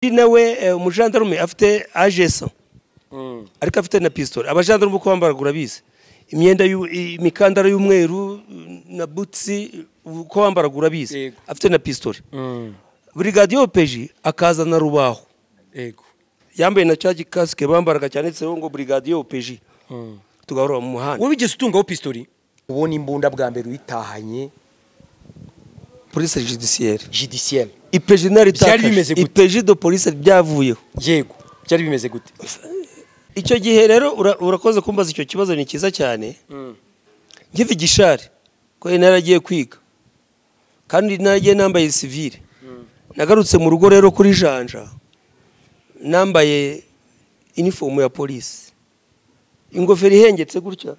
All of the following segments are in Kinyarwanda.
nawe umujandarume afite agesa ariko afite na pistole abajandarume uko bambaraga urabizi imyenda imikandara y'umweru na butsi uko bambaraga urabizi afite na pistole brigadier OPG akazana rubaho yambaye na charge casque bambaraga cyanditseho ngo brigadier OPG tugahora mu muhanda wowe bigeze utungaho pistole ubona imbunda bwa mbere uyitahanye police judiciaire IPG IPG de police byavuyeho yego byari bimeze gute icyo gihe rero urakoze kumbaza icyo kibazo ni kiza cyane ngive gishari ko naragiye kwiga kandi naragiye nambaye civile nagarutse mu rugo rero kuri janja nambaye uniform ya police ingofero ihengetse gutya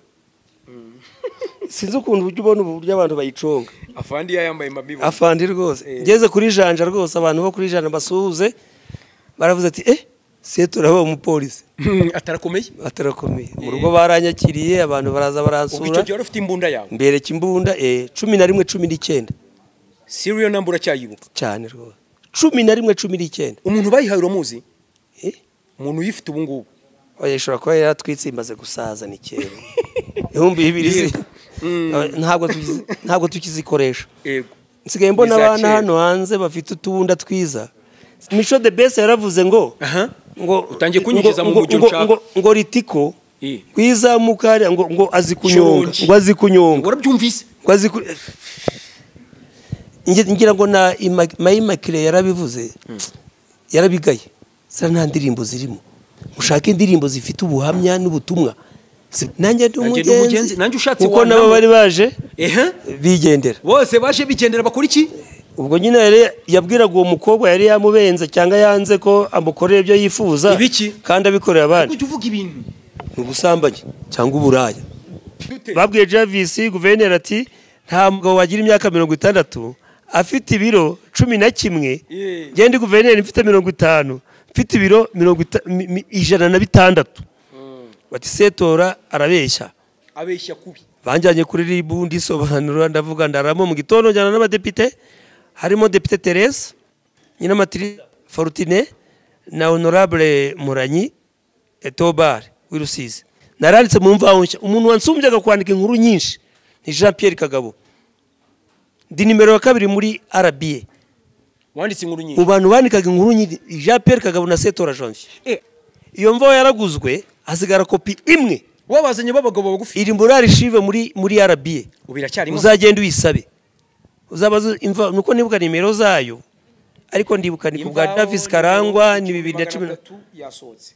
sinzi ukuntu ujya ubona uburyo abantu bayiconga afandi yambaye mabibo afandi rwose ngeze kuri janja rwose abantu bo kuri janja basuhuze baravuze ati se turaba umupolisi atarakomeye mu rugo baranyakiriye abantu baraza baransura icyo gihe ufite imbunda yawe mbere kimbunda 11 19 serial number uracyayibuka cyane rwose 11 19 umuntu bayihaye uramuzi umuntu uyifite ubu ngubu oyeshora ko yaratwitse imaze gusaza ni kera ihumbi ibiri ntabwo tukizikoresha yego nsigaye mbona abana hano hanze bafite utubunda twiza Micho the best yaravuze ngo utangiye kunyigeza mu mujyo nshaka ngo ritiko kwizamuka ngo azikunyonga urabyumvise ngo ngira ngo na Mayimakire yarabivuze yarabigaye sa nta ndirimbo zirimo mushaka indirimbo zifite ubuhamya n'ubutumwa nanjye ndi umugenzi nanjye ushatse uko nabo bari baje bigendera bose baje bigendera bakora iki ubwo nyine yabwiraga uwo mukobwa yari yamubenze cyangwa yanze ko amukorera ibyo yifuza kandi abikorera abandi ujye uvuga ibintu n'ubusambanye cyangwa uburaya babwiye Javis guverineri ati nta mugabo wagira imyaka 60 afite ibiro 11 gende guverineri mfite 50 mfite ibiro 106 bati setora arabeshya kubi banjanye kuri ribu ndisobanura ndavuga ndaramo mu gitondo njyana n'abadepite harimo Depite Therese nyina Matilde Fortune na Honorable Muranyi Etobar wirusize naranditse mu mvaho umuntu wansumbyaga kwandika inkuru nyinshi ni Jean Pierre Kagabo ndi nimero ya 2 muri RBA wanditse inkuru nyinshi ubantu bandikaga inkuru nyinshi Jean Pierre Kagabo na Setora Janvier iyo mvaho yaraguzwe hasigara kopi imwe wabazanye babagabo bagufi iri muri archive muri RBA ubiracyarimo uzagenda uyisabe uzabaza imva nuko nibuka nimero zayo ariko ndibuka ni kubwa Davis Karangwa ni 2010 yasohotse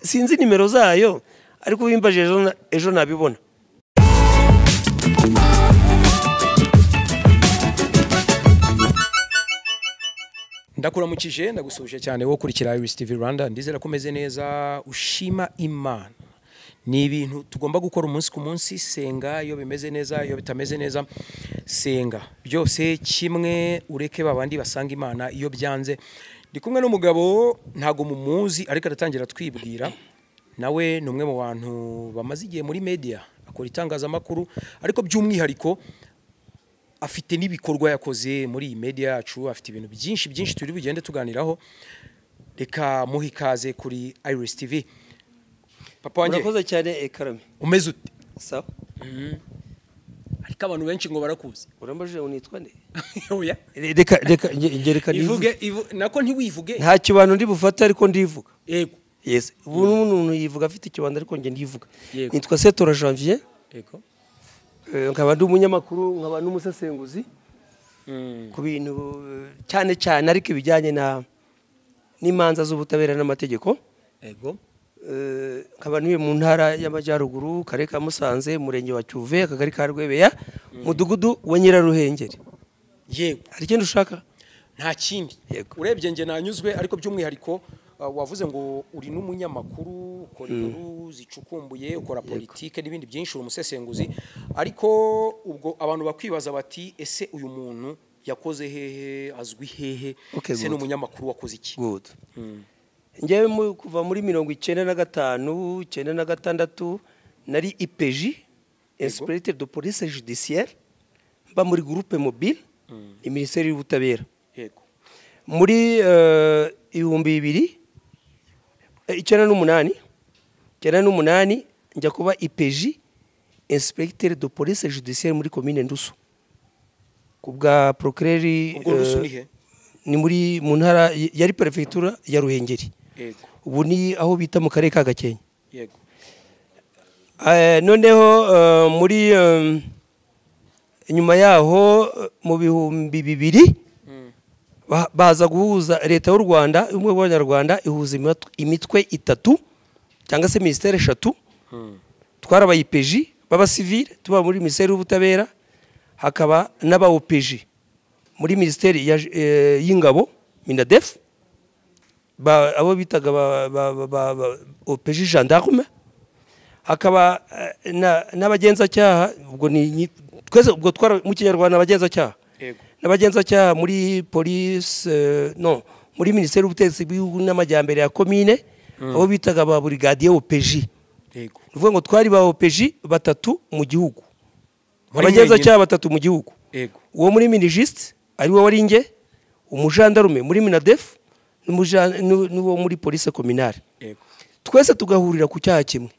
sinzi nimero zayo ariko bimbaje ejo nabibona ndakuramukije ndagusubije cyane wo kurikira Iris TV Rwanda ndizera kumeze neza ushima Imana ni ibintu tugomba gukora umunsi ku munsi senga iyo bimeze neza iyo bitameze neza senga byose kimwe ureke babandi basanga Imana iyo byanze ndi kumwe n'umugabo ntago mumuzi ariko aratangira twibwira nawe numwe mu bantu bamaze igihe muri media akora itangazamakuru ariko by'umwihariko afite n'ibikorwa yakoze muri iyi media yacu afite ibintu byinshi turi bugende tuganiraho reka muhikaze kuri Iris TV papa wanjye urakoze cyane Karame umeze ute sawa ariko abantu benshi ngo barakuze urambajije unitwa nde oya reka ivuge nako ntiwivuge nta kibano ndi bufata ariko ndivuga yego yes ubu n'umuntu yivuga afite ikibando ariko nge ndivuga nitwa Setora Janvier yego nkaba ndi umunyamakuru nkaba n'umusesenguzi ku bintu cyane ariko ibijyanye n'imanza z'ubutabera n'amategeko yego nkaba ntuye mu ntara y'amajyaruguru karere ka Musanze murenge wa Cyuve akagari ka Rwebeya mudugudu wa Nyiraruhengeri yego hari ikintu ushaka nta kindi urebye nge nanyuzwe ariko by'umwihariko wavuze ngo uri n'umunyamakuru ukora inkuru zicukumbuye ukora politike n'ibindi byinshi uri umusesenguzi ariko ubwo abantu bakwibaza bati ese uyu muntu yakoze hehe azwi hehe ese n'umunyamakuru wakoze iki ngewe kuva muri 1995 96 nari IPG Inspecteur de Police Judiciaire mba muri groupe mobile ni Ministère y'Ubutabera muri 1998 njya kuba IPJ inspecteur de police judiciaire muri commune Ndusu kubwa procureur ni muri mu ntara yari prefecture ya Ruhengeri. Ubu ni aho bita mu karere ka Gakenke. Yego. Noneho muri nyuma yaho mu bihumbi 2000 baza guhuza leta y'u Rwanda umwe w'Abanyarwanda ihuza imitwe 3 cyangwa se ministere 3 twara IPJ baba civil tuba muri ministere y'ubutabera hakaba n'aba OPJ muri ministere y'ingabo Minadef abo bitaga OPJ gendarme hakaba n'abagenza cyaha ubwo ni twese ubwo twara mu Kinyarwanda abagenza cyaha n'abagenza cyaha muri police no muri ministere y'ubutegetsi bw'igihugu n'amajyambere ya commune abo bitaga ba brigadier OPJ uvuga ngo twari ba OPJ 3 mu gihugu abagenza cyaha 3 mu gihugu uwo muri minijiste ari wo wari nge umujandarume muri Minadef n'uwo muri police communale twese tugahurira ku cyaha kimwe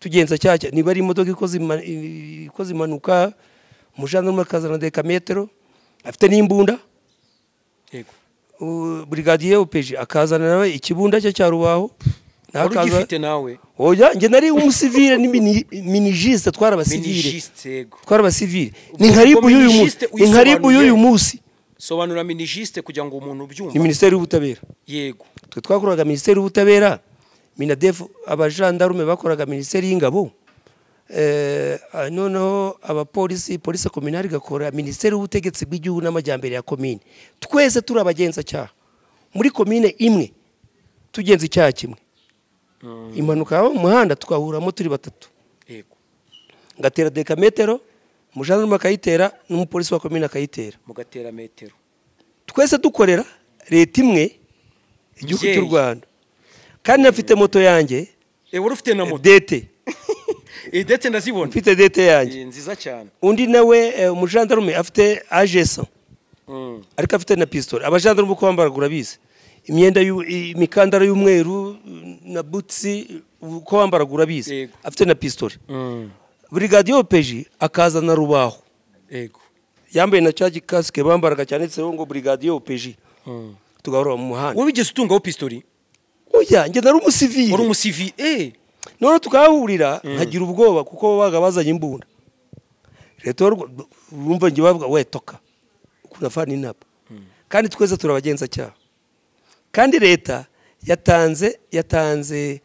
tugenza cyaha niba ari imodoka ikoze imanuka umujandarume akazana dekametero afite n'imbunda brigadier OPJ akazana nawe ikibunda cye cya rubaho Urugifite nawe oya nge nari umusivile ni minijiste twara abasivile ni nkaribu y'uyu munsi sobanura minijiste kugira ngo umuntu ubyumva ni ministeri y'ubutabera yego twe twakoraga ministeri y'ubutabera Minadef abajandarume bakoraga ministeri y'ingabo noneho abapolisi police communale gakora ministeri y'ubutegetsi bw'igihugu n'amajyambere ya commune twese turi abagenza cyaha muri commune imwe tugenza icyaha kimwe impanuka mu muhanda tukahuramo turi 3 yego ngatera dekametero umujandarume akayitera n'umupolisi wa commune akayitera mugatera metero twese dukorera leta imwe igihugu cy'u Rwanda kandi nafite moto yanjye wari ufite na moto DT DT ndazibona mfite DT yanjye nziza cyane undi nawe umujandarume afite AG100 ariko afite na pistol abajandarume uko bambaragura bize imyenda imikandara y'umweru na butsi uko bambaragura bize afite na pistol brigadier OPJ akazana rubaho yego yambaye na charge casque bambaraga cyanditseho ngo brigadier OPJ tugahora mu muhanda wabigeze utungaho pistol oya nge nari umusivile wari umusivile none tukahurira nkagira ubwoba kuko baga bazanye imbunda leta urumva nge bavuga we toka kunafana inapa kandi twese turabagenza cyaha kandi leta yatanze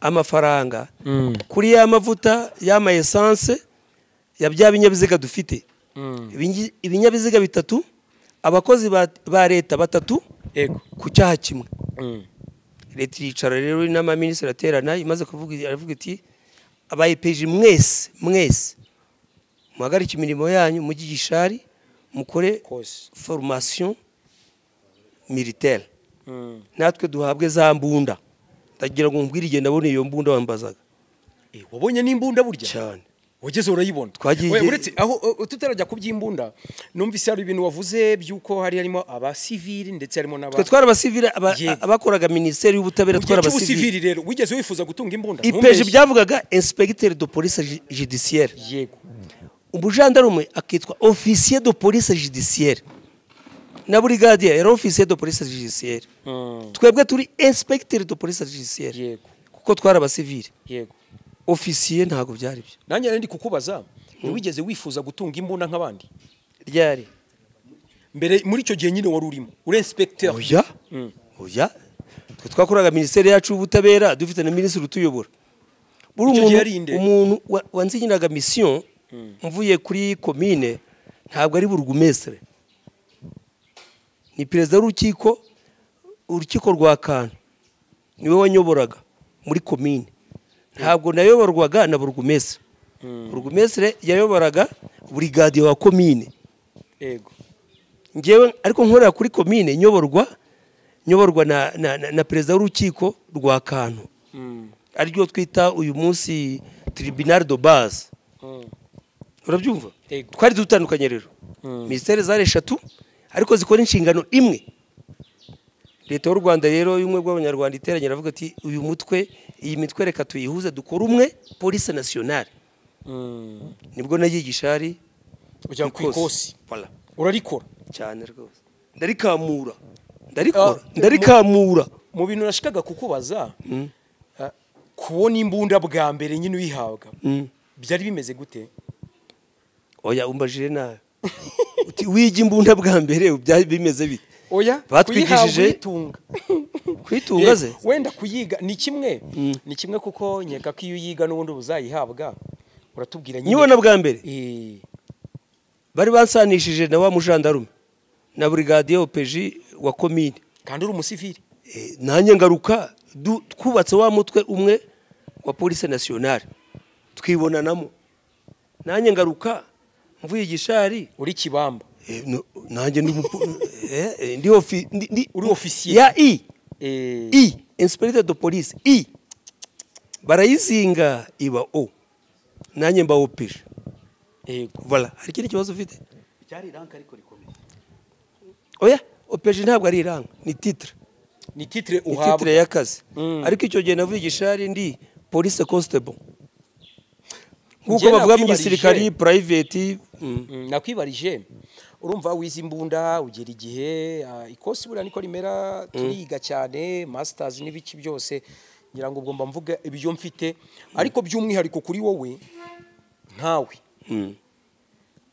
amafaranga kuri ya mavuta y'ama essence ya bya binyabiziga dufite ibinyabiziga 3 abakozi ba leta 3 yego ku cyaha kimwe leta yicara rero n'ama ministre aterana imaze kuvuga aravuga iti abayipeje mwese muhagarika imirimo yanyu mu gishari mukore formation militaire natwe duhabwe za mbunda ndagira ngo mbwire igenda abone iyo mbunda wambazaga wabonye n'imbunda burya cyane wageze urayibona uretse aho tutarajya kubyimbunda numvise hari ibintu wavuze byuko hari harimo abasivili ndetse harimo n'aba twara abasivili abakoraga ministeri y'ubutabera twara abasivili rero wigeze wifuza gutunga imbunda IPJ byavugaga inspecteur de police judiciaire yego umujandarume akitwa officier de police judiciaire na brigadier era officier de police judiciaire twebwe turi inspecteur de police judiciaire yego kuko twara abasivili yego officier ntago byari byo nanjye ndi kukubaza wigeze wifuza gutunga imbunda nk'abandi ryari mbere muri icyo gihe nyine wari urimo uri inspecteur oya twakoraga ministeri yacu y'ubutabera dufite na ministre utuyobora umuntu wanzinyiraga mission mvuye kuri commune ntabwo ari burugumestre ni perezida urukiko rwa Kantu niwe wanyoboraga muri commune ntabwo nayoborwaga na burugumestre burugumestre yayoboraga brigadier wa commune yego ngewe ariko nkorera kuri commune nyoborwa na perezida w'urukiko rwa Kantu aryo twita uyu munsi tribunal de base urabyumva twari dutandukanye rero ministere zari 3 ariko zikora inshingano imwe. Leta y'u Rwanda rero y'umwe bw'abanyarwanda iteranye aravuga ati uyu mutwe iyi mitwe reka tuyihuze dukora umwe police nationale. Nibwo nagiye Gishari ujya ku ikosi voilà urarikora cyane rwose ndarikamura mu bintu nashikaga kukubaza kubona imbunda bwa mbere nyine uyihabwa byari bimeze gute? Oya umbajije nawe uti wigi imbunda bwa mbere byari bimeze bite? Oya batwigishije kwitunga ze wenda kuyiga ni kimwe kuko nkeka ko iyo yiga n'ubundi buzayihabwa uratubwira nyine nyibona bwa mbere bari bansanishije na wa mujandarume na brigadier OPG wa commune kandi uri umusivili nanjye ngaruka twubatse wa mutwe umwe wa police nationale twibonanamo nanjye ngaruka mvuye Gishari uri Kibamba nanjye ndi uri officier ya inspecteur de police barayizinga iba o nanjye mba OPG voilà hari ikindi kibazo ufite cyari rank ariko rikomeye. Oya OPG ntabwo ari rank ni titre uhabwa titre y'akazi ariko icyo gihe navuye Gishari ndi police constable nkuko bavuga mu gisirikari private. Nakwibarije urumva wize imbunda ugera igihe ikosi bura niko rimera turiga cyane masters n'ibiki byose ngira ngo ugomba mvuga ibyo mfite ariko by'umwihariko kuri wowe nkawe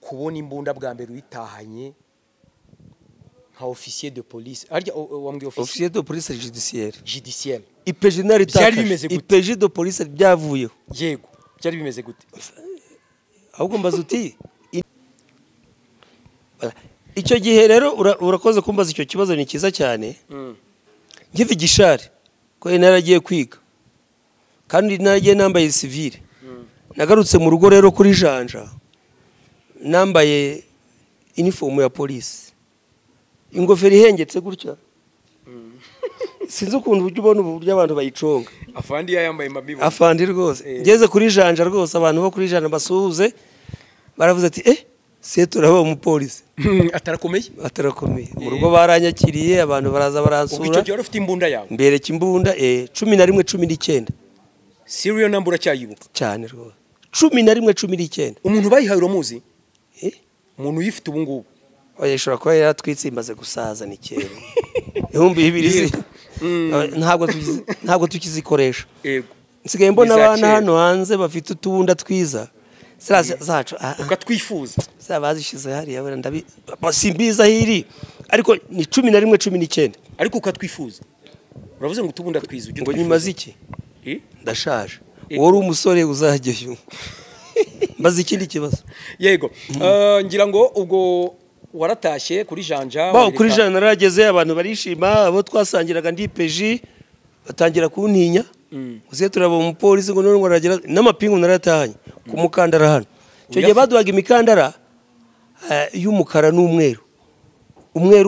kubona imbunda bwa mbere uyitahanye nka officier de police arya wambwiye officier de police judiciaire IPG nari takaje IPG de police byavuyeho yego byari bimeze gute ahubwo mbaza uti icyo gihe rero urakoze kumbaza icyo kibazo ni kiza cyane ngive Gishari ko naragiye kwiga kandi naragiye nambaye civile nagarutse mu rugo rero kuri Janja nambaye uniform ya police ingofero ihengetse gutya sinzi ukuntu ujya ubona uburyo abantu bayiconga afandi yambaye mabibo afandi rwose ngeze kuri Janja rwose abantu bo kuri Janja basuhuze baravuze ati se turaba umupolisi atarakomeye mu rugo baranyakiriye abantu baraza baransura icyo gihe ufite imbunda yawe mbere kimbunda 11-19 serial number cyayibuka cyane rwose 11-19 umuntu bayihaye uramuzi umuntu uyifite ubu ngubu oya ishobora kuba yaratwitse imaze gusaza ni kera ihumbi ibiri ntabwo tukizikoresha yego nsigaye mbona abana hano hanze bafite utubunda twiza zacu ukatwifuza zabazishize hariya wera simbiza hiri ariko ni 11-19 ariko ukatwifuza uravuze ngo utubunda twiza ujye ngo nyimaze iki ndashaje wori umusore uzajyeyo mbaze ikindi kibazo yego ngira ngo ubwo waratashye kuri Janja kuri Janja narageze abantu barishima abo twasangiraga ndi IPG batangira kuntinya uziye turaba umupolisi ngo none ngaragira n'amapingu naratahanye ku mukandara hano cyo gihe baduhaga imikandara y'umukara n'umweru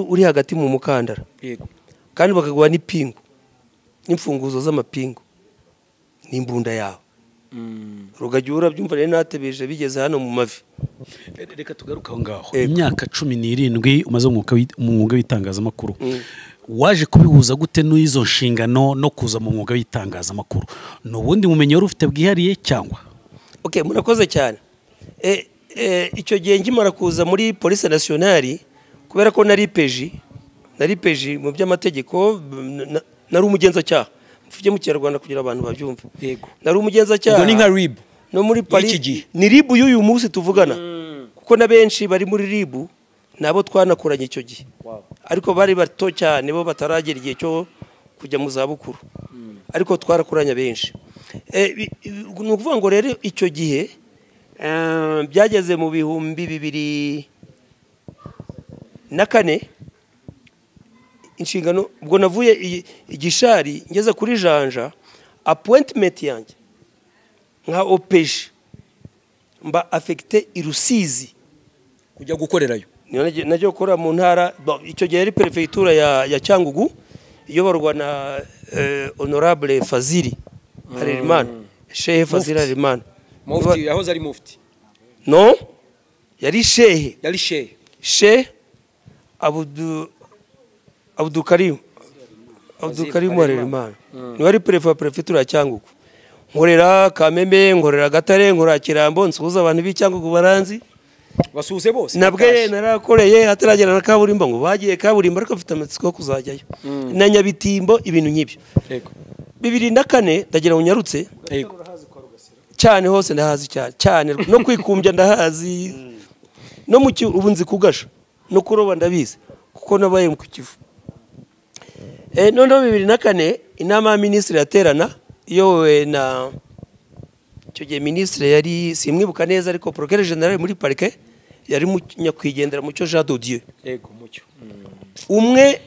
uri hagati mu mukandara yego kandi bakagwa n'ipingu n'imfunguzo z'amapingu n'imbunda yawe rugajyura byumva rero natebeje bigeze hano mu mavi. Reka tugaruka aho ngaho imyaka 17 umaze mu mwuga w'itangazamakuru waje kubihuza gute n'izo nshingano no kuza mu mwuga w'itangazamakuru n'ubundi mumenye wari ufite bwihariye cyangwa? Okay, murakoze cyane. Icyo gihe ngimara kuza muri police nationale kubera ko nari peji mu by'amategeko nari umugenzacyaha mfuje mu Kinyarwanda kugira abantu babyumve. Yego. Nari umugenzacyaha. Ngo ni nka RIB. No muri ni RIB y'uyu munsi tuvugana. Kuko na benshi bari muri RIB nabo twanakoranye icyo gihe. Wow. Ariko bari bato cyane bo bataragera igihe cyo kujya mu zabukuru. Ariko twarakoranye benshi. Ni ukuvuga ngo rero icyo gihe byageze mu bihumbi 2004 inshingano ubwo navuye igishari ngeze kuri Janja appointment yanjye nka opeje mba affecté irusizi kujya gukorerayo najye gukora mu ntara icyo gihe ari prefecture ya Cyangugu iyoborwa na honorable Fazili Harerimana Sheikh Fazili Harerimana mufti yahoze ari mufti no yari shehe yari shehe Abdulkarim Harerimana niwe ari prefe wa prefetura ya Cyangugu. Nkorera Kamembe, nkorera Gatare, nkorera Kirambo, nsuhuza abantu b'Icyangugu baranzi basuhuze bose nabwe narakoreye ataragera na kaburimbo ngo bagiye kaburimbo ariko afite amatsiko kuzajyayo na Nyabitimbo ibintu nk'ibyo. Yego 2004 ndagira unyarutse yego cyane hose ndahazi cyane no kwikumbya ndahazi no mu ubu nzi kugasha no kuroba ndabizi kuko nabaye mu Kivu. Noneho 2004 inama ya minisitiri yaterana yowe na icyo gihe minisitiri yari simwibuka neza ariko procureur general muri parike yari nyakwigendera Mucyo Jean de Dieu. Yego Mucyo umwe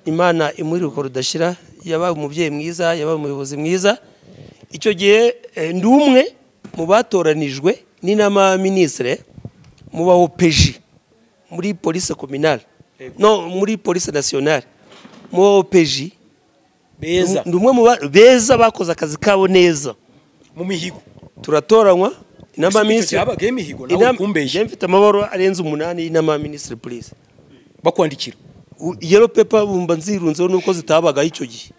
Imana imuri uko rudashira yabaye umubyeyi mwiza yabaye umuyobozi mwiza. Icyo gihe ndi umwe mu batoranijwe n'inama minisitiri mu ba OPG muri police communale no muri police nationale mu OPG beza ndi umwe mu beza bakoze akazi kabo neza mu mihigo turatoranywa inama minisitiri yabaga imihigo nawe kumbeshya mfite amabaro arenze 8 y'inama minisitiri police bakwandikira yellow paper bumba nzirunzeho nuko zitabaga icyo gihe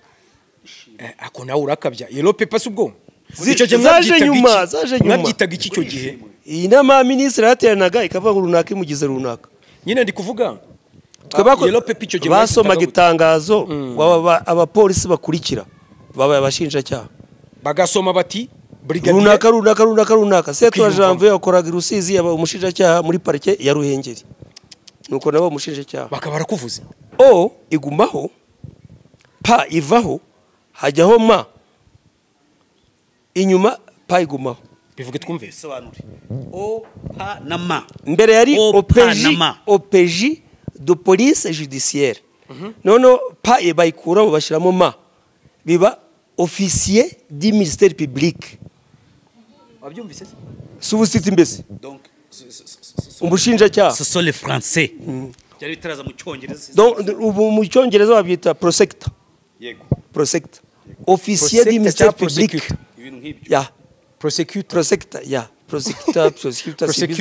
ako nawe urakabya yellow paper subwo zaje nyuma mwabyitaga iki cyo gihe iyi nama minisitiri yateranaga ikavuga ngo runaka imugize runaka nyine ndi kuvuga yellow paper icyo gihe basomaga itangazo abapolisi bakurikira babaye abashinjacyaha bagasoma bati runaka Setora Janvier yakoraga i Rusizi yaba umushinjacyaha muri parike ya Ruhengeri nuko nabo umushinjacyaha bakaba barakuvuze igumaho pa ivaho hajyaho ma inyuma pa igumaho bivuge twumve bisobanure pa na ma mbere yari OPJ de police judiciaire nono pa bayikuraho bashyiramo ma biba officier du ministère public. Wabyumvise subusiti mbese donc umushinjacyaha ce sont les français byari bitaraza mu cyongereza donc ubu mu cyongereza babyita prosecutor. Yego prosecutor officier du ministère public ibintu nk'ibyo ya prosecutor ya prosecutor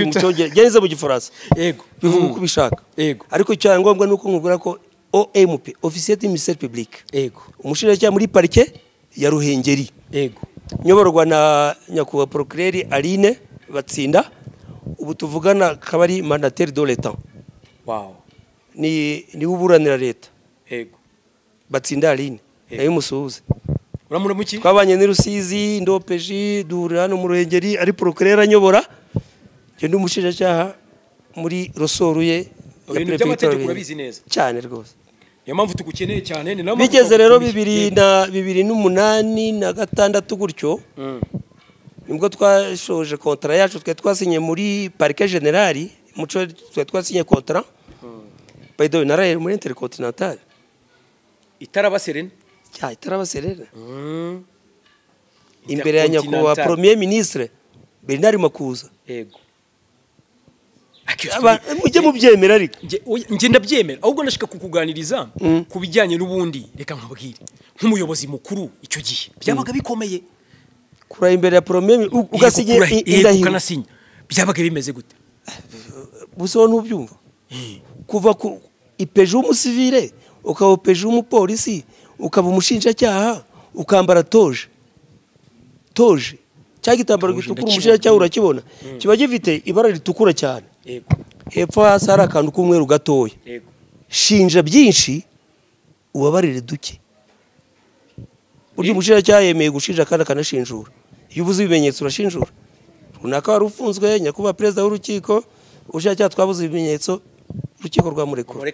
mu cyongereza mu gifaransa yego bivuga uko bishaka yego ariko cyangombwa nuko nkubwira ko OMP officier du ministère public yego umushinjacyaha muri parike ya Ruhengeri yego nyoborwa na nyakubahwa procureur Aline Batsinda ubu tuvugana kabari mandataire de l'État. Wow ni uburanira leta yego Batsinda Aline nayo musuhuze uramura muki twabanye ni Rusizi ndopeji duhurira no mu Ruhengeri ari procureur anyobora cyo ndi umushinjacyaha muri rosoruye ibintu by'amategeko urabizi neza cyane rwose niyo mpamvu tugukeneye cyane ni bigeze rero 2008 na 6 gutyo nibwo twashoje contrat yacu twasinye muri Parquet General Mucyo twasinye contrat by the way naraye muri Intercontinental Itarabaserene Itarabaserene imbere ya nyakubahwa Premier Ministre Bernard Makuza yego mujye mubyemera ariko nge ndabyemera ahubwo ndashaka kukuganiriza kubijyanye n'ubundi reka nkubwire nk'umuyobozi mukuru icyo gihe byabaga bikomeye kura imbere ya Premier ugasinye indahiro ukanasinya byabaga bimeze gute buso n'ubyumva kuva ku ipeje umusivile ukaba peje umupolisi ukaba umushinjacyaha ukambara toje cyagitambaro gitukura umushinjacyaha urakibona kiba gifite ibara ritukura cyane hepfo hasi hari akantu k'umweru gatoya shinja byinshi ubabarire duke buryo umushinjacyaha yemeye gushinja kandi akanashinjura iyo ubuze ibimenyetso urashinjura runaka wari ufunzwe nyakubahwa perezida w'urukiko ubushinjacyaha twabuze ibimenyetso urukiko rwamurekura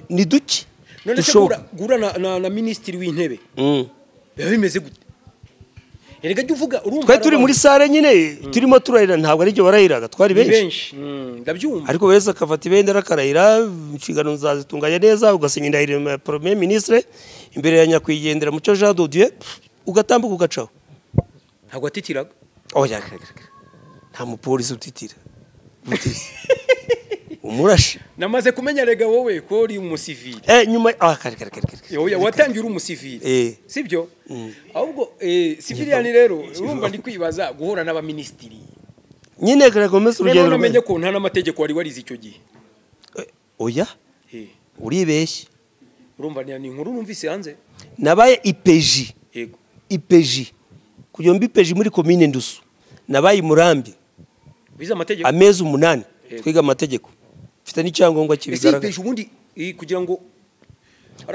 ni duke none se gura na minisitiri w'intebe biba bimeze gute erega jya uvuga urumva turi muri sare nyine turimo turahira ntabwo ari byo barahiraga twari benshi ndabyumva ariko wese akafata ibendera akarahira inshingano zazitunganya neza ugasinya indahiro ya Premier Ministre imbere ya nyakwigendera Mucyo Jean de Dieu ugatambuka ugacaho ntabwo atitiraga nta mupolisi utitira umurashi namaze kumenya rega wowe ko uri umusivili nyuma watangiye uri umusivili sibyo ahubwo civilian rero urumva ndi kwibaza guhura n'abaministiri nyine karakomeza urugendo namenye ko nta n'amategeko wari warize icyo gihe oya uribeshye urumva ni inkuru numvise hanze nabaye ipeji yego ipeji kugira ngo ipeji muri komine Ndusu nabaye Murambi biza amategeko amezi 8 twiga amategeko mfite n'icyangombwa kibigaragaza ipeji ubundi kugira ngo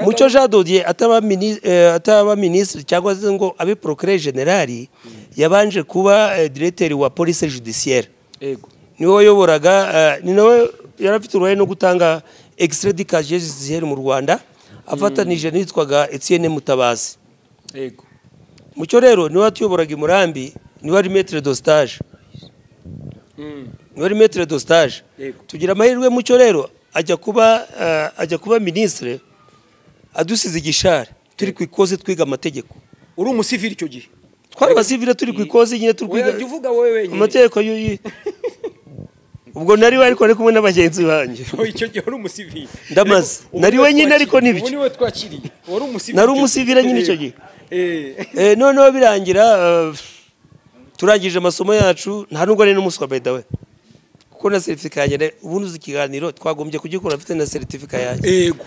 Mucyo Jean Dodier ataba ministre cyangwa se ngo abe procureur general yabanje kuba directeur wa police judiciaire yego niwe wayoboraga ni nawe yarafite uruhare no gutanga extrait de casier judiciaire mu Rwanda afatanije nitwaga Etienne Mutabazi yego Mucyo rero niwe atuyoboraga Murambi niwe ari maître de stage niwe ari maître de stage tugira amahirwe Mucyo rero ajya kuba ministre adusize igishari turi ku ikoze twiga amategeko uri umusivili icyo gihe twari abasivile turi ku ikoze nyine turi kwiga uvuga wowe wenyine amategeko yuyi ubwo nari ariko ari kumwe n'abagenzi banjye icyo gihe uri umusivili ndamaze nari wenyine ariko nibyo ubu niwe twakiriye wari umusivili nari umusivile nyine icyo gihe noneho birangira turangije amasomo yacu nta nubwo ari n'umuswa by the way kuko na certificate yanjye ubundi uzi ikiganiro twagombye kugikora afite na certificate yanjye yego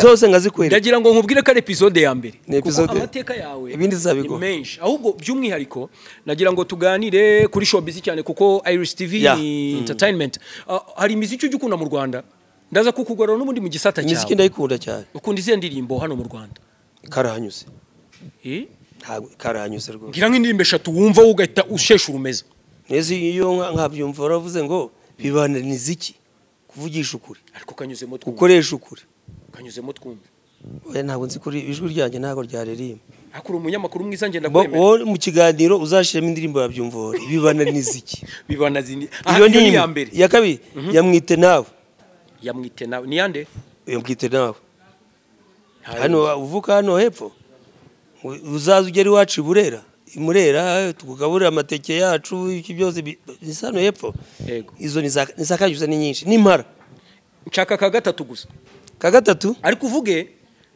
zose ngazikwera ndagira ngo nkubwire ko ari episode ya mbere kuko amateka yawe ibindi zabigo menshi ahubwo by'umwihariko nagira ngo tuganire kuri showbiz cyane kuko Iris TV ni entertainment hari imiziki ujya ukunda mu Rwanda ndaza kukugorora n'ubundi mu gisata cyawe imiziki ndayikunda cyane ukunda izihe ndirimbo hano mu Rwanda karahanyuze karahanyuze rwose ngira nk'indirimbo 3 wumva ugahita ushesha urumeza nezi iyo nkabyumva uravuze ngo bibananiza iki kuvugisha ukuri ariko kanyuzemo twumva ukoresha ukuri kanyuzemo twumva oya ntabwo nzi kuri ijwi ryanjye ntago ryaririmba akuru umunyamakuru mwiza ngenda kwemera wowe mu kiganiro uzashiramo indirimbo yabyumvora bibananiza iki bibanazini iyo ni ya mbere ya kabiri yamwite nawe ni yande yamwite nawe hano uvuka hano hepfo uzaza ugera iwacu Imurera tukugaburira amateke yacu iki byose nisano hepfo yego izo nisakanyuza ni nyinshi nimpara nshaka ka gatatu gusa ka gatatu ariko uvuge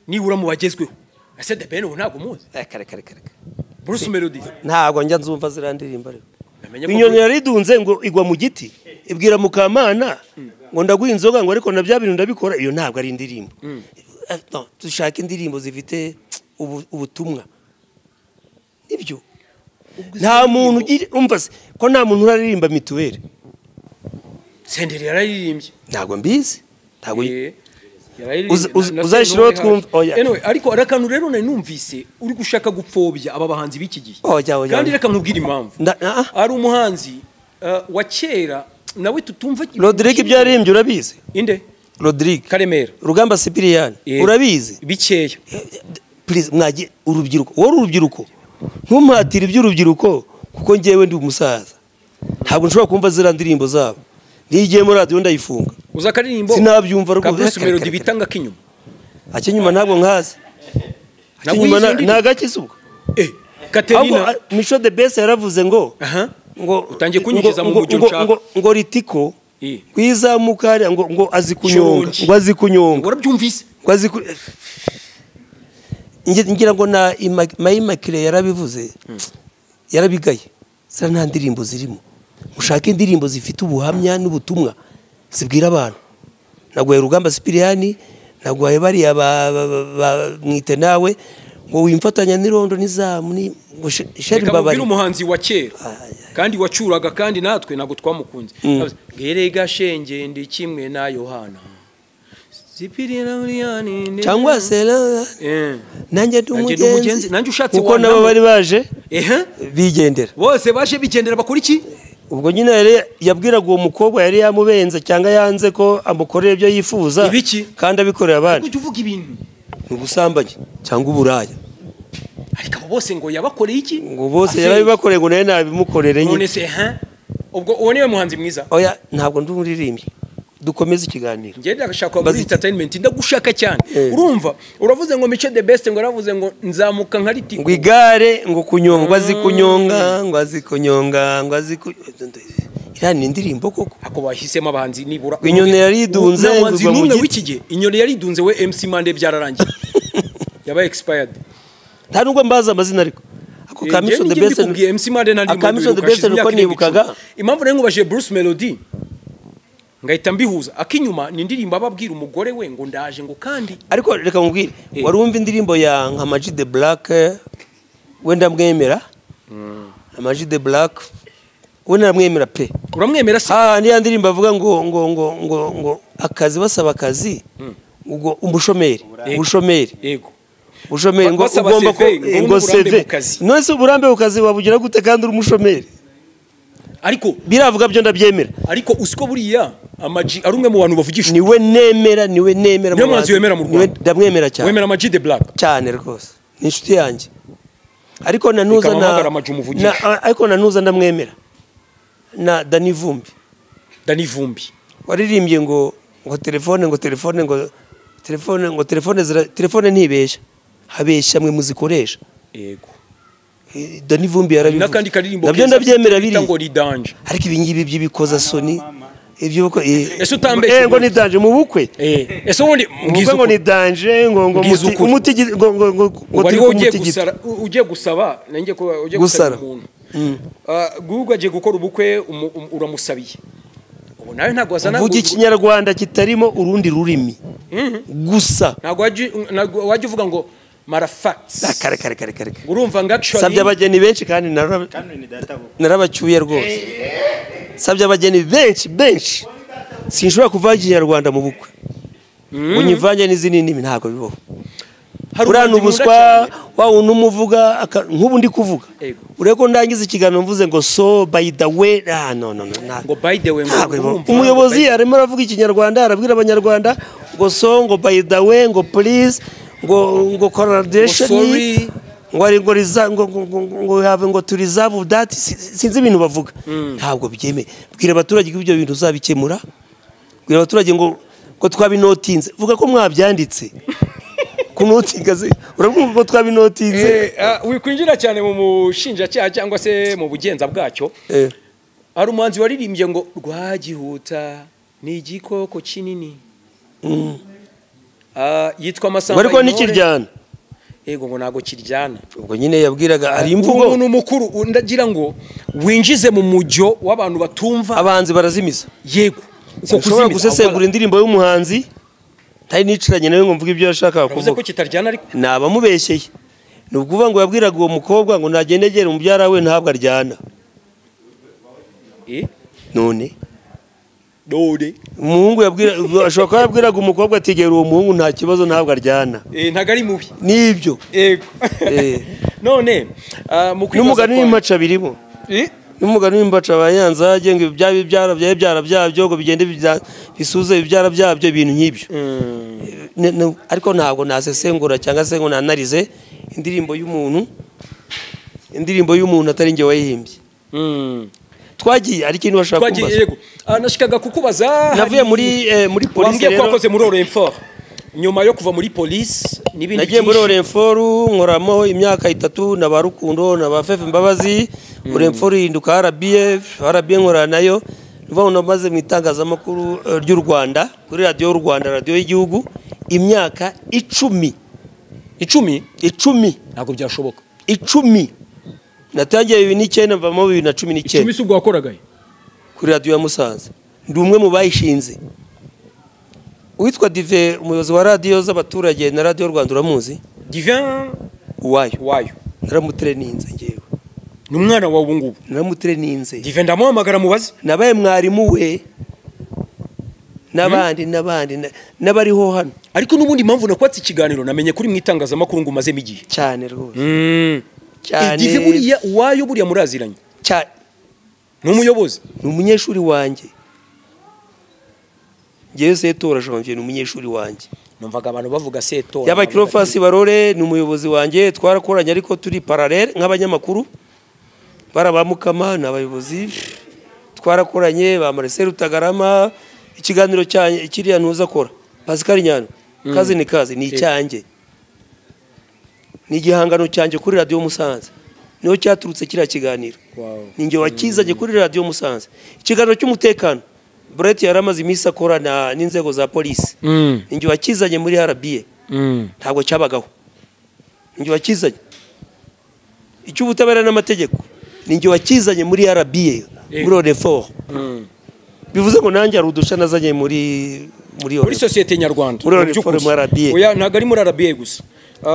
nibura mu bagezweho ese de beno ntago muzi kare Bruce Melody ntago njya nzumva zirandirimba rero inyoni yaridunze ngo igwa mu giti ibwira Mukamana ngo ndaguha inzoga ngo ariko na bya bintu ndabikora iyo ntabwo ari indirimbo no dushaka indirimbo zifite ubutumwa ibyo nta muntu umva se ko nta muntu uraririmba mituweli Senderi yararirimbye ntabwo mbizi ntabwo uzashiraho twumva anyway ariko arakantu rero nari numvise uri gushaka gupfobya aba bahanzi b'iki gihe kandi reka nkubwire impamvu ari umuhanzi wa kera nawe tutumva Rodrigue byaririmbye urabizi inde Rodrigue Karemera Rugamba Cyprien urabizi bikeya please mwaje urubyiruko wowe urubyiruko ntumpatira iby'urubyiruko kuko ngewe ndi umusaza ntabwo nshobora kumva zira ndirimbo zabo nigiye muri radio ndayifunga uza karirimbo sinabyumva rwo Bruce Melody bitanga kinyuma akinyuma ntabwo nkazi akinyuma nagakisuka Katerina Micho the Best yaravuze ngo utangiye kunyigeza mu mujyo nshaka ngo ritiko kwizamuka ngo azikunyonga urabyumvise ngo ngira ngo na Mayimakire yarabivuze yarabigaye sira nta ndirimbo zirimo mushaka indirimbo zifite ubuhamya n'ubutumwa zibwira abantu nagwaye Rugamba Cyprien nagwaye bari mwite nawe ngo wimfatanya n'irondo nizamu ni ngo sheri babari umuhanzi wa kera kandi wacuraga kandi natwe nago twamukunze gerega shenge ndi kimwe na Yohana Cyprien Uriani cyangwa sela nanjye ndumugenzi nanjye ushatse uko nabo bari baje bigendera bose baje bigendera bakora iki ubwo nyine yabwiraga uwo mukobwa yari yamubenze cyangwa yanze ko amukorera ibyo yifuza kandi abikorera abandi ujye uvuga ibintu ubusambanye cyangwa uburaya ariko abo bose ngo yabakoreye iki ngo bose yarabibakoreye ngo naye nabimukorere nyine none se ubwo uwo niwe muhanzi mwiza oya ntabwo ndi umuririmbyi dukomeze ikiganiro ngende agashaka muri entertainment ndagushaka cyane urumva uravuze ngo Micho the Best ngo aravuze ngo nzamuka nka ritiko ngo igare ngo kunyongwa zikunyonga ngo azikunyonga ngo irani indirimbo koko ako bahisemo abahanzi nibura inyoni yaridunze ngo mu w'ikige inyoni yaridunze we MC Mande byararangiye yaba expired nta nubwo mbaza amazina ariko ako Kamisho the Best MC Mande nandi Kamisho the Best uko nibukaga impamvu rero ngubashye Bruce Melody ngahita mbihuza akinyuma ni indirimbo ababwira umugore we ngo ndaje ngo kandi ariko reka nkubwire wari wumva indirimbo ya nka Maji the Black wenda mwemera Maji the Black wenda mwemera pe uramwemera se niya ndirimbo avuga ngo akazi basaba akazi ubwo umushomeri yego ubushomeri ngo ugomba ko ngo CV none se uburambe bukazi wabugira gute kandi uri umushomeri ariko biravuga byo ndabyemera ariko usiko buriya Amaji ari umwe mu bantu bavugisha niwe nemera niyo mwanzi wemera mu Rwanda ndamwemera cyane wemera Maji the Black cyane rwose ni inshuti yanjye ariko nanuza ariko nanuza ndamwemera na Dani Vumbi waririmbye ngo telefone ntibesha habesha mwe muzikoresha yego Dani Vumbi yarabivuze nakandi karirimbo nabyo ndabyemera biri ngo ni danger ariko ibi ngibi by'ibikoza soni ibyo uko ese utambeshe ngo ni danger mu bukwe ese ubundi ngo ni danger ngo umuti ngo ugiye gusaba nanjye ko ugiye gusaba umuntu guhugu agiye gukora ubukwe uramusabiye ubu nawe ntago wazana uvuga ikinyarwanda kitarimo urundi rurimi gusa ntago wajya uvuga ngo marafats kare urumva ngo actually sabye abageni benshi kandi narabacyuye rwose sabye abageni benshi sinshobora kuvuga ikinyarwanda mu bukwe unyivanye n'izindi ndimi ntago bibaho urana ubuswa wawo numuvuga nk'ubu ndi kuvuga ureko ndangiza ikiganiro mvuze ngo so by the way no ngo by the way umuyobozi arimo aravuga ikinyarwanda arabwira abanyarwanda ngo so ngo by the way ngo please ngo coordination ngo ari ngo have ngo to reserve that sinzi ibintu bavuga ntabwo byeme bwira abaturage ko ibyo bintu uzabikemura bwira abaturage ngo twabinotinze vuga ko mwabyanditse kunotingaze urabwo ko twabinotinze wikwinjira cyane mu mushinjacyaha cyangwa se mu bugenza bwacyo ari umuhanzi waririmbye ngo rwagihuta ni igikoko kinini yitwa Masamba ariko nikiryana yego ngo nago kiryana ubwo nyine yabwiraga ari imvugo umuntu mukuru ndagira ngo winjize mu mujyo w'abantu batumva abahanzi barazimiza yego uko kuzimiza gusesengura indirimbo y'umuhanzi ntari niciranye nawe ngo mvuge ibyo yashaka kuvuga ko kitaryana ariko nabamubeshyeye nukuvuga ngo yabwiraga uwo mukobwa ngo nagendegere umubyara we ntabwo aryana none umuhungu ashobora yabwiraga umukobwa atigera uwo muhungu nta kibazo ntabwo aryana ntago ari mubi nibyo yego none n'umugani w'impaca birimo n'umugani w'imbaca abanyanza agenga ibyara byabyo ngo bigende bisuze ibyara byabyo ibintu nk'ibyo ariko ntabwo nasesengura cyangwa se ngo nanarize indirimbo y'umuntu atari njye wayihimbye twagiye ari ikintu bashaka kumbaza yego nashikaga kukubaza navuye muri police wambwiye ko wakoze muri Orenfort nyuma yo kuva muri police nibindi nagiye muri Orenfort nkoramo imyaka 3 na barukundo na bafefe Mbabazi Orenfort hinduka RBA nkora nayo nivuga maze mu itangazamakuru ry'u Rwanda kuri radio y'u Rwanda radio y'igihugu imyaka 10 ntabwo byashoboka 10 natangiye 2009 mvamo 2019 10 ubwo wakoraga kuri radio ya Musanze ndi umwe mu bayishinze witwa Dive umuyobozi wa radio z'abaturage na radio Rwanda uramuzi Divin wayo naramutraininze ngewe ni umwana wawe ubungubu naramutraininze Dive ndamuhamagara mubaze nabaye mwarimu we n'abandi n'abariho hano ariko nubundi impamvu nakwatse ikiganiro namenye kuri mwitangazamakuru ngo umazemo igihe cyane rwose cyane Dive buriya wayo buriya muraziranye cyane n'umuyobozi ni umunyeshuri wanjye ngewe Setora Janvier ni umunyeshuri wanjye numvaga abantu bavuga Setora yaba Kirofasi Barore ni umuyobozi wanjye twarakoranye ariko turi parallel nk'abanyamakuru barabamukama n'abayobozi twarakoranye ba Marcel Rutagarama ikiganiro cyanye kiriya ntuza kora Pascal Nyano kazi ni icyanjye ni igihangano cyanjye kuri radio Musanze niho cyaturutse kiriya kiganiro ninjye wakizanye kuri radio Musanze ikiganiro cy'umutekano Brett yaramaze imisi akorana n'inzego za police ninjye wakizanye muri RBA ntabwo cyabagaho ninjye wakizanye icy'ubutabera n'amategeko ninjye wakizanye muri RBA muri Orenfort bivuze ngo nanjye ari udusha nazanye muri societe nyarwanda muri forum RBA. oya ntago ari muri RBA gusa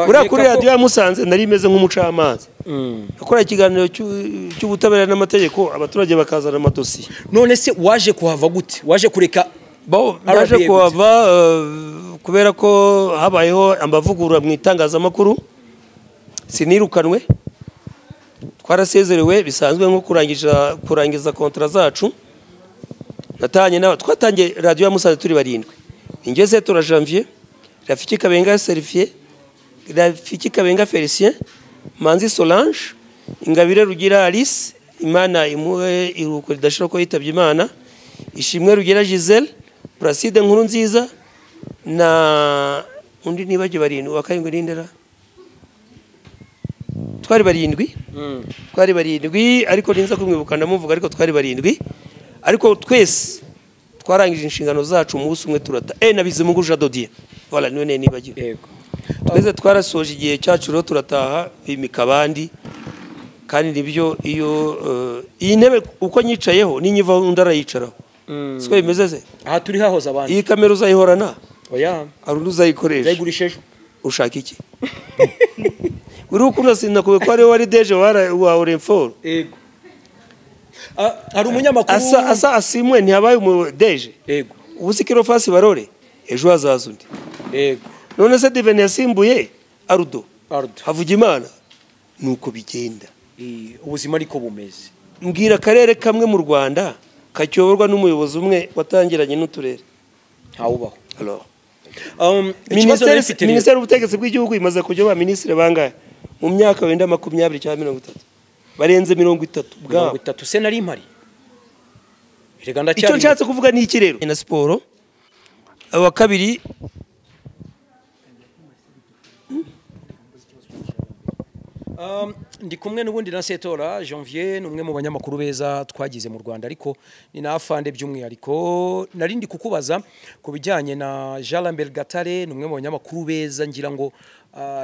uriya kuri radio ya Musanze nari imeze nk'umucamanza akora ikiganiro cy'ubutabera n'amategeko abaturage bakazana amadosiye. none se waje kuhava gute waje kureka baje kuhava kubera ko habayeho amavugurura mu itangazamakuru sinirukanwe twarasezerewe bisanzwe nko kurangiza kontra zacu natanye nawe twatangiye radio ya Musanze turi barindwi ingeze tora Janvier Rafiki Kabenga Servier Rafiki Kabenga Felicien Manzi Solange Ingabire Rugira Alice Imana imuhe iruko ridashira ko yitabye Imana Ishimwe Rugira Giselle Placide Nkuru Nziza na undi nibaje barindwi wakayingwe rindera twari barindwi ariko ninza kumwibuka ndamuvuga ariko twari barindwi ariko twese twarangije inshingano zacu umunsi umwe turata nabize mu guja dodier voilà none nibagiwe yego twese twarasoje igihe cyacu ro turataha bimika abandi kandi nibyo iyo iyi ntebe uko nyicayeho ninyiva undara yicaraho siko bimeze ze aha turi hahoza abandi iyi kamera uzayihorana oya arundi uzayikoresha zayigurisheje ushaka iki uri ukunda sinakuwe ko ari wari deje wa Orenfort yego hari umunyamakuru asa asimwe ntihabaye umudeje yego ubusikiro fasi barore ejo hazaza undi yego none se Divine yasimbuye Ardo havuga Imana nuko bigenda ubuzima ariko bumeze mbwira akarere kamwe mu Rwanda kacyoborwa n'umuyobozi umwe watangiranye n'uturere ntawubaho alors Ministeri y'ubutegetsi bw'igihugu imaze kujya ba ministre bangahe mu myaka wenda 20 cyangwa 30 barenze 30 bwa 30 se nari impari icyo nshatse kuvuga ni iki rero na siporo wa kabiri ndi kumwe n'ubundi na Setora Janvier numwe mu banyamakuru beza twagize mu Rwanda ariko ni nafande by'umwihariko narindi kukubaza ku bijyanye na Jean Lambert Gatare numwe mu banyamakuru beza ngira ngo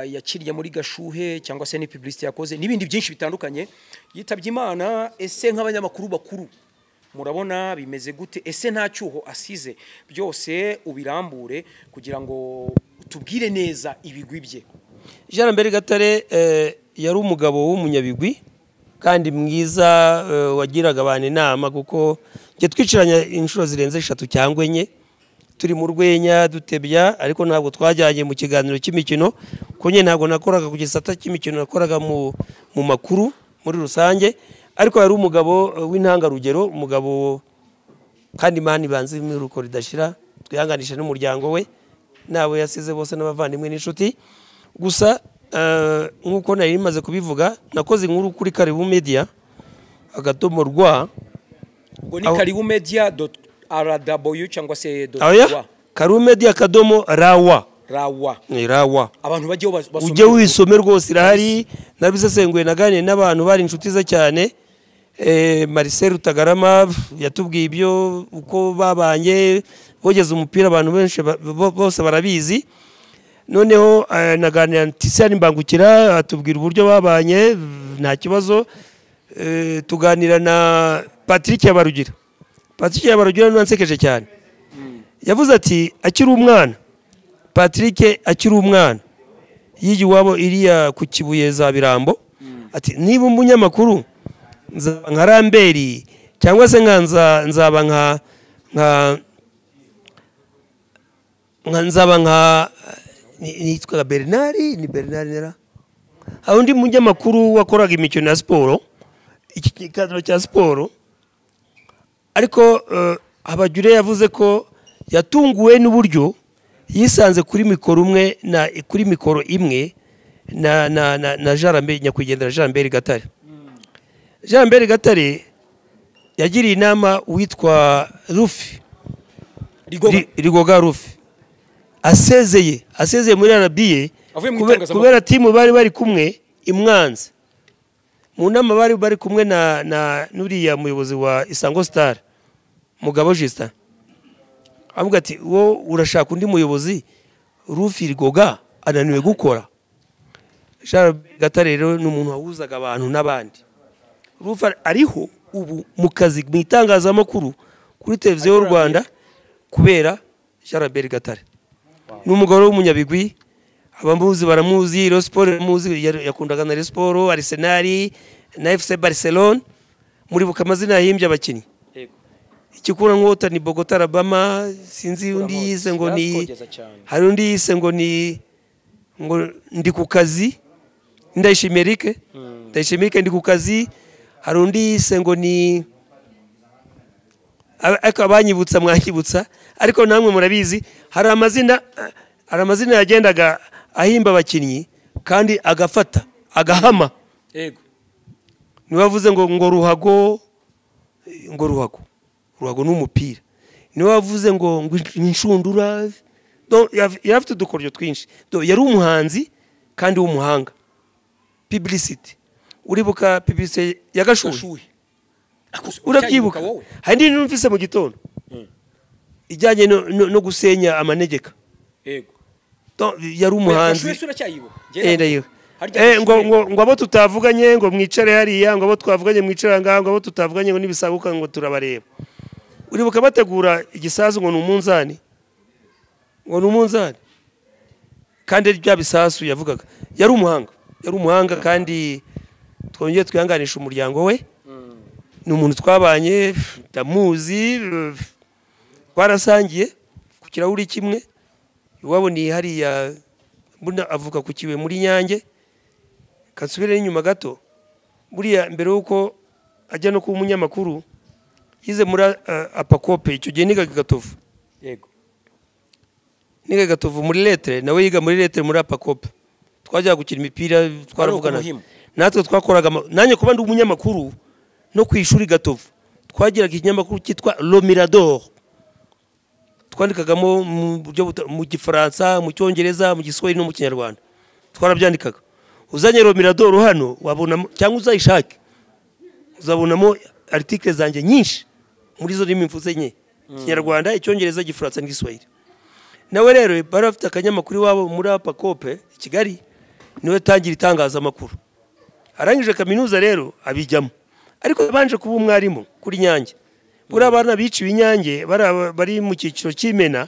yakiriye muri Gashuhe cyangwa se ni publicity yakoze nibindi byinshi bitandukanye yitabye Imana ese nk'abanyamakuru bakuru murabona bimeze gute ese nta cyuho asize byose ubirambure kugira ngo tubwire neza ibigwi bye. Jean Lambert Gatare yari umugabo w'umunyabigwi kandi mwiza wagiraga abantu inama kuko nge twiciranya inshuro zirenze 3 cyangwa 4 turi mu rwenya dutebya ariko ntabwo twajyanye mu kiganiro cy'imikino konye ntabwo nakoraga ku gisata cy'imikino nakoraga mu makuru muri rusange ariko yari umugabo w'intangarugero umugabo kandi mani banze imiruko ridashira twihanganisha n'umuryango we nabo yasize bose n'abavandimwe n'inshuti gusa nkuko nari imaze kubivuga nakoze inkuru kuri Karibu Media agatomo rwa ngo ni Karibu Media.rw cyangwa se .rwa Karibu Media akadomo rawa abantu bajye basoma ujye wisome rwose irahari nabisesenguye naganire n'abantu bari inshuti ze cyane Marcel Rutagarama yatubwiye ibyo uko babanye bogeze umupira abantu benshi bose barabizi noneho naganira Tisiani Mbangukira atubwira uburyo babanye nta kibazo tuganira na Patrick Yabarugira nansekeje cyane yavuze ati akiri umwana Patrick akiri umwana yiji wabo iriya ku Kibuye za Birambo ati niba umunyamakuru nzaba nka Ramberi cyangwa se nzaba nka nitwa Bernard nera undi munyamakuru wakoraga imikino ya siporo iki kiganiro cya siporo ariko Habagire yavuze ko yatunguwe n'uburyo yisanze kuri mikoro imwe na Jean Lambert nyakwigendera Jean Lambert Gatare Jean Lambert Gatare yagiriye inama witwa Rufi Rigoga Rufi asezeye muri RBA kubera timu bari kumwe imwanze mu nama bari kumwe na nuriya muyobozi wa Isango Star Mugabo Justin avuga ati wo urashaka undi muyobozi Rufi Rigoga ananiwe gukora Jean Gatare rero n'umuntu wahuzaga abantu n'abandi Rufi ariho ubu mu kazi mu itangazamakuru kuri televiziyo y'u Rwanda kubera Jean Albert Gatare. Ni umugabo w'umunyabigwi, abamuzi baramuzi, Rayon Sport baramuzi, yakundaga na Rayon Sport, Arsenal na FC Barcelona. Muri buka amazina yahimbye abakinnyi. Ikikura nkota ni Bogota Alabama, sinzi undi yise ngo ni, hari undi yise ngo ni ngo ndi ku kazi, Ndayishimiye Eric, Ndayishimiye Eric ndi ku kazi, hari undi yise ngo ni akabanyibutsa mwakibutsa, ariko namwe murabizi hari amazina yagendaga ahimba abakinnyi kandi agafata agahama. Yego. Ni wavuze ngo ruhago, ngo ruhago n'umupira. Ni wavuze ngo inshundura. Donc yafite udukoryo twinshi. Donc yari umuhanzi kandi w'umuhanga. Publicity. Uribuka publicity ya Gashuhi? Urabyibuka? Hari numvise mu gitondo. Ijyanye no gusenya amanegeka. Yego. Donc yari umuhanzi. Ngo abo tutavuganye ngo mwicare hariya, ngo abo twavuganye mwicare ngaho, ngo abo tutavuganye ngo nibisaguka ngo turabareba. Uribuka bategura igisasu ngo numunzani, ngo numunzani, kandi bya bisasu yavugaga. Yari umuhanga kandi twongeye twihanganisha umuryango we. Ni umuntu twabanye, ndamuzi, twarasangiye ku kirahuri kimwe. Iwabo ni hariya buna avuka ku kiwe muri Nyange. Kasubire inyuma gato, buriya mbere uko ajya no ku munyamakuru yize muri Apakope, icyo gihe niga Gatovu. Yego. Niga Gatovu muri lettre, nawe yiga muri lettre muri Apakope. Twajya gukina imipira, twaravugana. Natwe twakoraga nanye kuba ndi umunyamakuru no kwishuri Gatovu. Twagiraga ikinyamakuru cyitwa Le Mirador. Twandikagamo mu Gifaransa, mu Cyongereza, mu Giswahili no mu Kinyarwanda. Twarabyandikaga. Uzanye Le Mirador hano wabona cyangwa uzayishake, uzabonamo article zanjye nyinshi muri zo ndimi mvuze nye, Kinyarwanda, Icyongereza, Gifaransa n'Igiswahili. Nawe rero barafite akanyamakuru wabo muri Apakope Kigali, niwe tangira itangazamakuru. Arangije kaminuza rero abijyamo, ariko yabanje kuba umwarimu kuri Nyange. Buri abana biciwe Nyange bari mu cyiciro cy'Imena,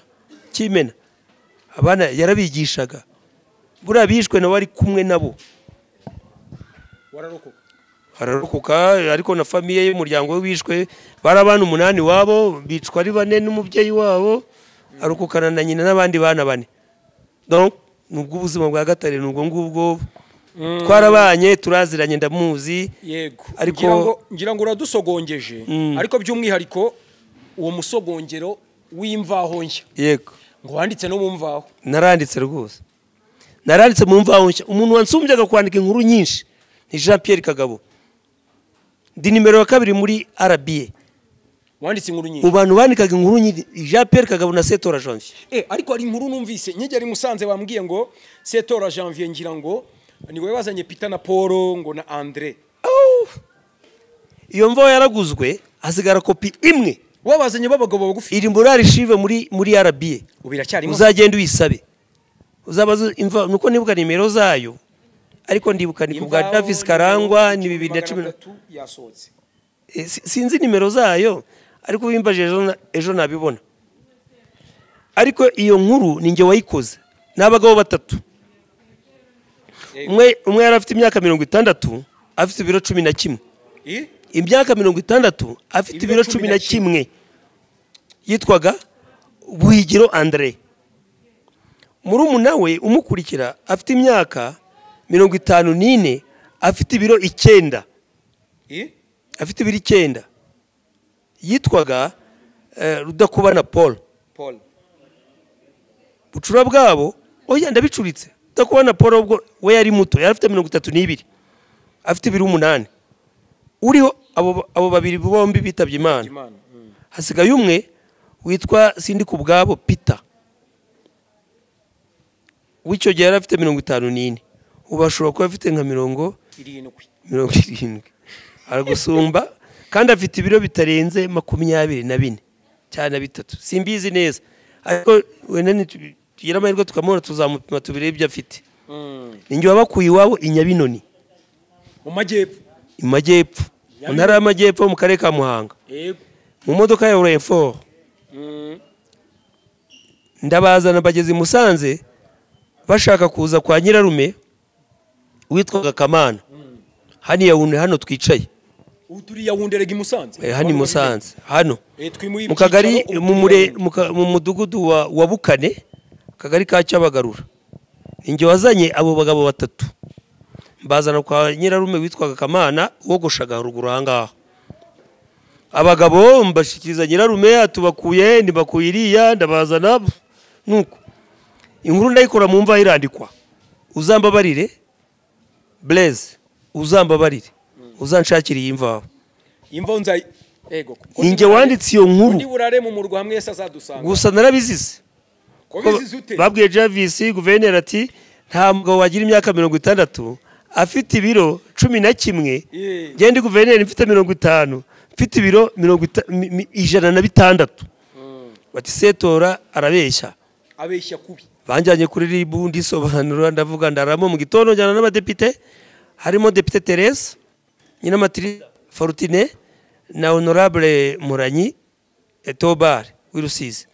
abana yarabigishaga. Buri abishwe nawe ari kumwe nabo. Hararokoka ariko na famiye y'umuryango we wishwe, bari abana 8 wabo bicwa ari 4 n'umubyeyi wabo, arokokana na nyina n'abandi bana 4. Donc nubwo ubuzima bwa Gatare nubwo ngubwo twarabanye, turaziranye, ndamuzi. Yego. Ariko ngira ngo uradusogongeje, ariko by'umwihariko uwo musogongero w'imvaho nshya. Yego. Ngo wanditse no mu mvaho. Naranditse rwose. Naranditse mu mvaho nshya. Umuntu wansumbyaga kwandika inkuru nyinshi ni Jean Pierre Kagabo. Ndi nimero ya 2 muri RBA. Wanditse inkuru nyinshi. Mu bantu bandikaga inkuru nyinshi Jean Pierre Kagabo na Setora Janvier. Ariko ari inkuru numvise nyegera Musanze bambwiye ngo Setora Janvier ngira ngo ni we wazanye Peter na Paul ngo na André. Iyo mvaho yaraguzwe hasigara kopi imwe. Wabazanye babagabo bagufi. Iri muri archive muri RBA. Ubiracyarimo. Uzagenda uyisabe. Uzabaza imva nuko nibuka nimero zayo. Ariko ndibuka ni kubwa Davis Karangwa ni 2010 yasohotse. Sinzi nimero zayo, ariko bimbaje ejo nabibona. Ariko iyo nkuru ninge wayikoze n'abagabo 3. Umwe yarafite imyaka 60, afite ibiro 11. Imyaka 60 afite ibiro 11. Yitwaga Buhigiro André. Murumuna we umukurikira afite imyaka 54, afite ibiro 9. Afite ibiro 9. Yitwaga Rudakubana Paul. Bucura bwabo oya ndabicuritse. Rudakubana Paul ubwo we yari muto, yari afite 32. Afite ibiro 8. Uriho abo babiri bombi bitabye Imana. Hasigaye umwe witwa Sindi kubwabo Peter. Wicyo gihe yari afite 54. Ubashobora kuba afite nka 70. Aragusumba kandi afite ibiro bitarenze 24 cyane 3. Simbizi neza. Ariko wenda tugira amahirwe tukamubona tuzamupima tubire ibyo afite. Ninjye wabakuye iwabo Inyabinoni. Mu majyepfo. Mu ntara y'amajyepfo mu karere ka Muhanga. Yego. mu modoka ya Renfort ndabazana bageze i Musanze bashaka kuza kwa nyirarume witwaga Kamana hano twicaye uturi yawunderega i Musanze hano i Musanze hano mu kagari mu mudugudu wa Bukane kagari ka Cyabagarura ninjye wazanye abo bagabo batatu mbazana kwa nyirarume witwaga Kamana wogoshaga haruguru ahangaha abagabo mbashikiriza nyirarume atubakuye ndibakuye iriya ndabazana nuko inkuru ndayikora mu mva irandikwa uzambabarire Blaise uzambabarire uzanshakira iyi mva nza ego ninjye wanditse iyo nkuru ndi burare mu murwa hamwe yesa zadusanga gusa narabizize babwiye Javis guverineri ati nta mugabo wagira imyaka 60 afite ibiro 11 ngende guverineri mfite 50 mfite ibiro 106 bati Setora arabeshya kubi banjanye kuri ribu ndisobanura ndavuga ndaramo mu gitondo njyana n'abadepite harimo depite Therese nyina Matilde Fortune na honorable Muranyi Etobar w'Irusizi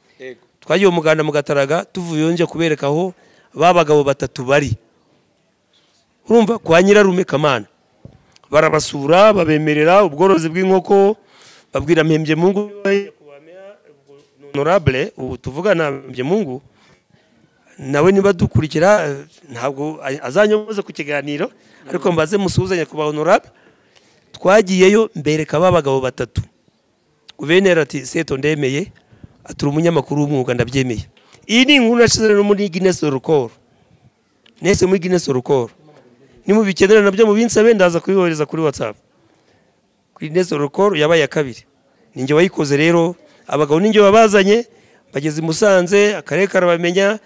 twagiye umuganda mu Gataraga tuvuye nje kubereka aho babagabo batatu bari urumva kwa nyirarume Kamana barabasura babemerera ubworozi bw'inkoko babwira Mpembye Mungu honorable ubu tuvugana Mpembye Mungu nawe niba dukurikira ntabwo azanyomoza ku kiganiro ariko mbaze musuzanya kuba honorable twagiyeyo mbereka babagabo batatu guverineri ati Seto ndemeye atura umunyamakuru w'umwuga ndabyemeye iyi ni inkuru nashize no muri Guinness Record nese muri Guinness Record nimubikenera nabyo mu binsabe ndaza kubihohereza kuri WhatsApp Guinness Record yabaye ya kabiri ninjye wayikoze rero abagabo ninjye babazanye bageze i Musanze akarere karabamenya